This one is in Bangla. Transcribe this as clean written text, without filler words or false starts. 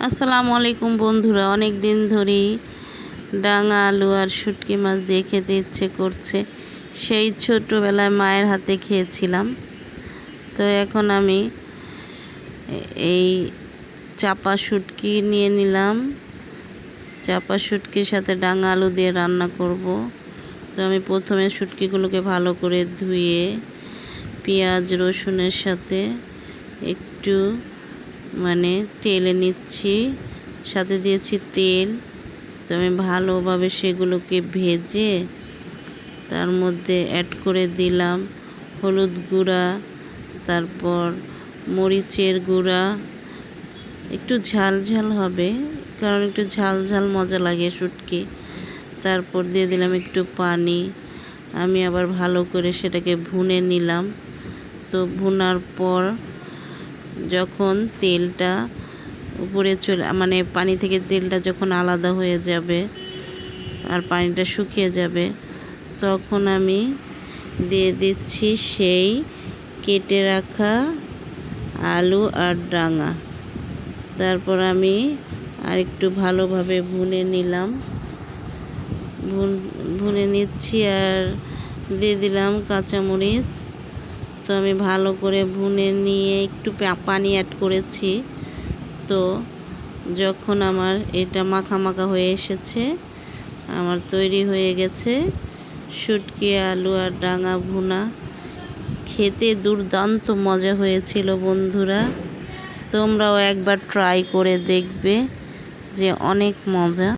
আসসালামু আলাইকুম বন্ধুরা, অনেক দিন ধরেই ডাঙা আলু আর শুটকি মাছ দিয়ে খেতে ইচ্ছে করছে। সেই ছোটোবেলায় মায়ের হাতে খেয়েছিলাম। তো এখন আমি এই চাপা শুটকি নিয়ে নিলাম। চাপা শুটকির সাথে ডাঙা আলু দিয়ে রান্না করব। তো আমি প্রথমে শুটকিগুলোকে ভালো করে ধুয়ে পেঁয়াজ রসুনের সাথে একটু তেলে নিচ্ছি, সাথে দিয়েছি তেল। তো আমি ভালোভাবে সেগুলোকে ভেজে তার মধ্যে অ্যাড করে দিলাম হলুদ গুঁড়া, তারপর মরিচের গুঁড়া, একটু ঝাল ঝাল হবে কারণ একটু ঝাল ঝাল মজা লাগে শুটকি। তারপর দিয়ে দিলাম একটু পানি। আমি আবার ভালো করে সেটাকে ভুনে নিলাম। তো ভুনার পর যখন তেলটা উপরে পানি থেকে তেলটা যখন আলাদা হয়ে যাবে আর পানিটা শুকিয়ে যাবে, তখন আমি দিয়ে দিচ্ছি সেই কেটে রাখা আলু আর ডাঙা। তারপর আমি আরেকটু ভালোভাবে ভুনে নিলাম, ভুনে নিচ্ছি আর দিয়ে দিলাম কাঁচামরিচ। তো আমি ভালো করে ভুনে নিয়ে একটু পানি অ্যাড করেছি। তো যখন আমার এটা মাখা মাখা হয়ে এসেছে, আমার তৈরি হয়ে গেছে শুটকি আলু আর ডাঙা ভুনা। খেতে দুর্দান্ত মজা হয়েছিল বন্ধুরা। তোমরাও একবার ট্রাই করে দেখবে যে অনেক মজা।